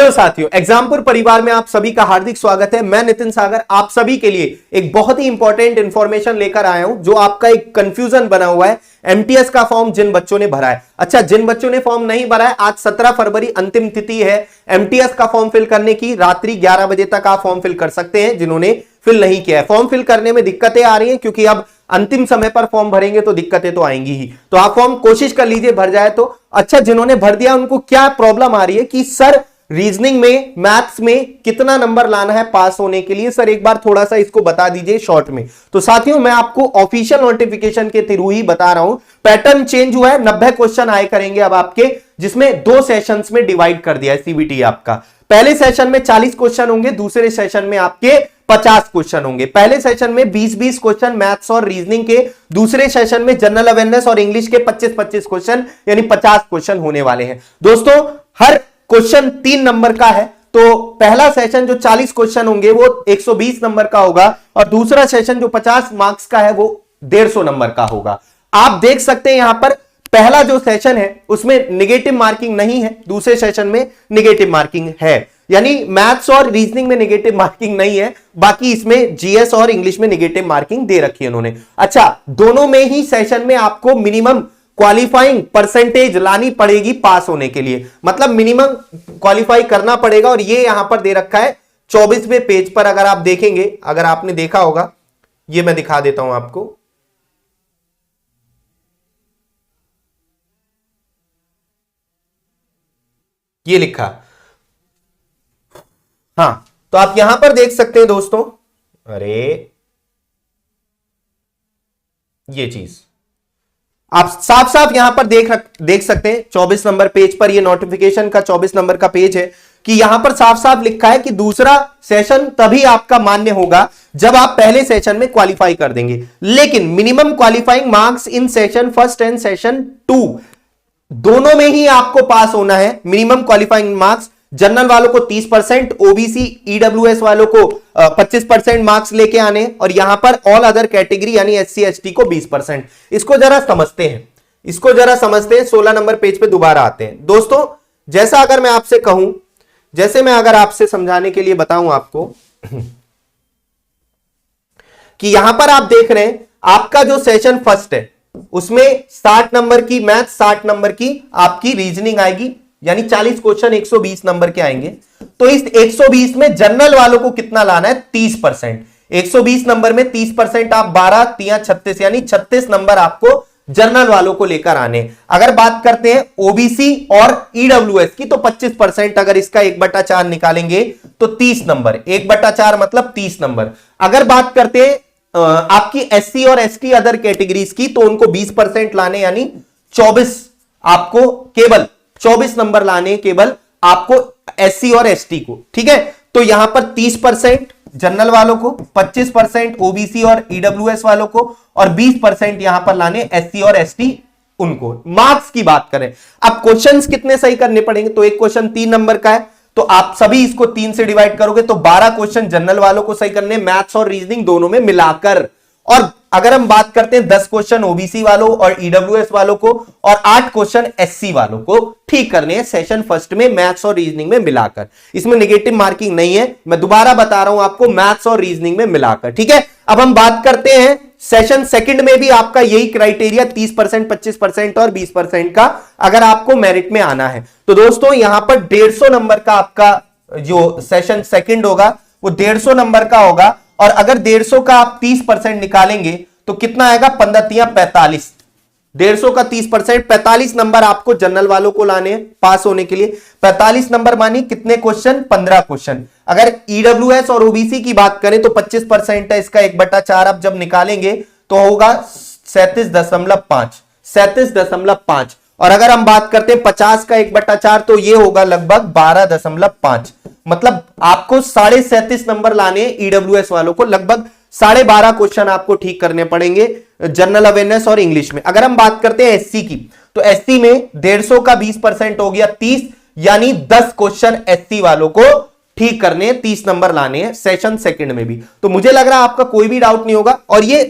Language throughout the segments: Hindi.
हेलो साथियों, एग्जामपुर परिवार में आप सभी का हार्दिक स्वागत है। मैं नितिन सागर आप सभी के लिए एक बहुत ही इंपॉर्टेंट इंफॉर्मेशन लेकर आया हूं, जो आपका एक कंफ्यूजन बना हुआ है। एमटीएस का फॉर्म जिन बच्चों ने भरा है, अच्छा जिन बच्चों ने फॉर्म नहीं भरा है, आज 17 फरवरी अंतिम तिथि है एमटीएस का फॉर्म फिल करने की। रात्रि 11 बजे तक आप फॉर्म फिल कर सकते हैं। जिन्होंने फिल नहीं किया है, फॉर्म फिल करने में दिक्कतें आ रही हैं क्योंकि अब अंतिम समय पर फॉर्म भरेंगे तो दिक्कतें तो आएंगी ही, तो आप फॉर्म कोशिश कर लीजिए भर जाए तो अच्छा। जिन्होंने भर दिया उनको क्या प्रॉब्लम आ रही है कि सर रीजनिंग में, मैथ्स में कितना नंबर लाना है पास होने के लिए, सर एक बार थोड़ा सा इसको बता दीजिए शॉर्ट में। तो साथियों मैं आपको ऑफिशियल नोटिफिकेशन के थ्रू ही बता रहा हूं। पैटर्न चेंज हुआ है, 90 क्वेश्चन आए करेंगे अब आपके, जिसमें 2 सेशंस में डिवाइड कर दिया है सीबीटी आपका। पहले सेशन में 40 क्वेश्चन होंगे, दूसरे सेशन में आपके 50 क्वेश्चन होंगे। पहले सेशन में 20-20 क्वेश्चन मैथ्स और रीजनिंग के, दूसरे सेशन में जनरल अवेयरनेस और इंग्लिश के 25-25 क्वेश्चन यानी 50 क्वेश्चन होने वाले हैं। दोस्तों हर क्वेश्चन 3 नंबर का है, तो पहला सेशन जो 40 क्वेश्चन होंगे वो 120 नंबर का होगा और दूसरा सेशन जो 50 मार्क्स का है वो 150 नंबर का होगा। आप देख सकते हैं यहां पर पहला जो सेशन है उसमें निगेटिव मार्किंग नहीं है, दूसरे सेशन में निगेटिव मार्किंग है, यानी मैथ्स और रीजनिंग में निगेटिव मार्किंग नहीं है, बाकी इसमें जीएस और इंग्लिश में निगेटिव मार्किंग दे रखी है उन्होंने। अच्छा, दोनों में ही सेशन में आपको मिनिमम क्वालिफाइंग परसेंटेज लानी पड़ेगी पास होने के लिए, मतलब मिनिमम क्वालिफाई करना पड़ेगा। और ये यहां पर दे रखा है 24वें पेज पर, अगर आप देखेंगे, अगर आपने देखा होगा, ये मैं दिखा देता हूं आपको। ये लिखा, हाँ, तो आप यहां पर देख सकते हैं दोस्तों, अरे ये चीज आप साफ साफ यहां पर देख सकते हैं 24 नंबर पेज पर, ये नोटिफिकेशन का 24 नंबर का पेज है कि यहां पर साफ साफ लिखा है कि दूसरा सेशन तभी आपका मान्य होगा जब आप पहले सेशन में क्वालिफाई कर देंगे, लेकिन minimum qualifying marks in session first and session 2 दोनों में ही आपको पास होना है। मिनिमम क्वालिफाइंग मार्क्स जनरल वालों को 30%, ओबीसी ईडब्ल्यूएस वालों को 25% मार्क्स लेके आने, और यहां पर ऑल अदर कैटेगरी यानी एससी एसटी को 20%। इसको जरा समझते हैं, 16 नंबर पेज पे दोबारा आते हैं दोस्तों। जैसा अगर मैं आपसे कहूं, जैसे मैं अगर आपसे समझाने के लिए बताऊं आपको कि यहां पर आप देख रहे हैं आपका जो सेशन फर्स्ट है उसमें 60 नंबर की मैथ, 60 नंबर की आपकी रीजनिंग आएगी, यानी 40 क्वेश्चन 120 नंबर के आएंगे। तो इस 120 में जनरल वालों को कितना लाना है? 30%। 120 नंबर में 30% आप 12 3 36 यानी 36 नंबर आपको जनरल वालों को लेकर आने। अगर बात करते हैं ओबीसी और ईडब्ल्यूएस की तो 25%, अगर इसका 1/4 निकालेंगे तो 30 नंबर, 1/4 मतलब 30 नंबर। अगर बात करते हैं आपकी एससी और एसटी अदर कैटेगरीज की तो उनको 20% लाने, यानी 24 आपको केवल 24 नंबर लाने केवल आपको एससी और एसटी को, ठीक है। तो यहां पर 30% जनरल वालों को, 25% ओबीसी और ईडब्ल्यूएस वालों को और 20% यहां पर लाने एससी और एसटी उनको। मार्क्स की बात करें, अब क्वेश्चंस कितने सही करने पड़ेंगे, तो एक क्वेश्चन 3 नंबर का है तो आप सभी इसको 3 से डिवाइड करोगे तो 12 क्वेश्चन जनरल वालों को सही करने, मैथ्स और रीजनिंग दोनों में मिलाकर। और अगर हम बात करते हैं 10 क्वेश्चन ओबीसी वालों और ईडब्ल्यूएस वालों को और 8 क्वेश्चन एससी वालों को ठीक करने हैं सेशन फर्स्ट में मैथ्स और रीजनिंग में मिलाकर। इसमें नेगेटिव मार्किंग नहीं है, मैं दोबारा बता रहा हूं आपको, मैथ्स और रीजनिंग में मिलाकर, ठीक है। अब हम बात करते हैं सेशन सेकंड में भी आपका यही क्राइटेरिया 30%, 25% और 20% का अगर आपको मेरिट में आना है। तो दोस्तों यहां पर 150 नंबर का आपका जो सेशन सेकंड होगा वो 150 नंबर का होगा, और अगर 150 का आप 30% निकालेंगे तो कितना आएगा? 15 3 45। 150 का 30% 45 नंबर आपको जनरल वालों को लाने पास होने के लिए। 45 नंबर मानी कितने क्वेश्चन? 15 क्वेश्चन। अगर ईडब्ल्यूएस और ओबीसी की बात करें तो 25% है, इसका 1/4 आप जब निकालेंगे तो होगा 37.5, 37.5। और अगर हम बात करते हैं 50 का 1/4 तो ये होगा लगभग 12.5, मतलब आपको 37.5 नंबर लाने ईडब्ल्यूएस वालों को, लगभग 12.5 क्वेश्चन आपको ठीक करने पड़ेंगे जनरल अवेयरनेस और इंग्लिश में। अगर हम बात करते हैं एससी की तो एससी में 150 का 20% हो गया 30, यानी 10 क्वेश्चन एससी वालों को ठीक करने हैं, 30 नंबर लाने हैं सेशन सेकंड में भी। तो मुझे लग रहा है आपका कोई भी डाउट नहीं होगा। और ये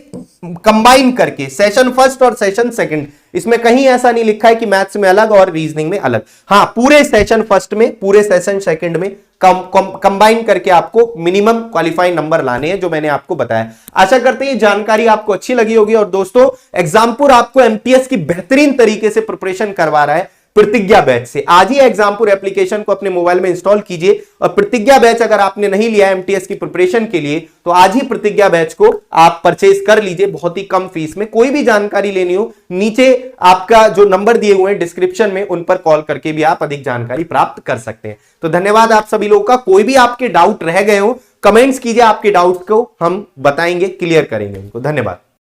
कंबाइन करके सेशन फर्स्ट और सेशन सेकंड, इसमें कहीं ऐसा नहीं लिखा है कि मैथ्स में अलग और रीजनिंग में अलग। हाँ, पूरे सेशन फर्स्ट में पूरे सेशन सेकंड में कंबाइन करके आपको मिनिमम क्वालिफाइंग नंबर लाने हैं, जो मैंने आपको बताया। आशा करते हैं ये जानकारी आपको अच्छी लगी होगी। और दोस्तों, एग्जामपुर आपको एमटीएस की बेहतरीन तरीके से प्रिपरेशन करवा रहा है प्रतिज्ञा बैच से। आज ही एग्जामपुर एप्लीकेशन को अपने मोबाइल में इंस्टॉल कीजिए और प्रतिज्ञा बैच अगर आपने नहीं लिया एमटीएस की प्रिपरेशन के लिए, तो आज ही प्रतिज्ञा बैच को आप परचेज कर लीजिए बहुत ही कम फीस में। कोई भी जानकारी लेनी हो, नीचे आपका जो नंबर दिए हुए हैं डिस्क्रिप्शन में, उन पर कॉल करके भी आप अधिक जानकारी प्राप्त कर सकते हैं। तो धन्यवाद आप सभी लोगों का। कोई भी आपके डाउट रह गए हो, कमेंट्स कीजिए, आपके डाउट को हम बताएंगे, क्लियर करेंगे उनको। धन्यवाद।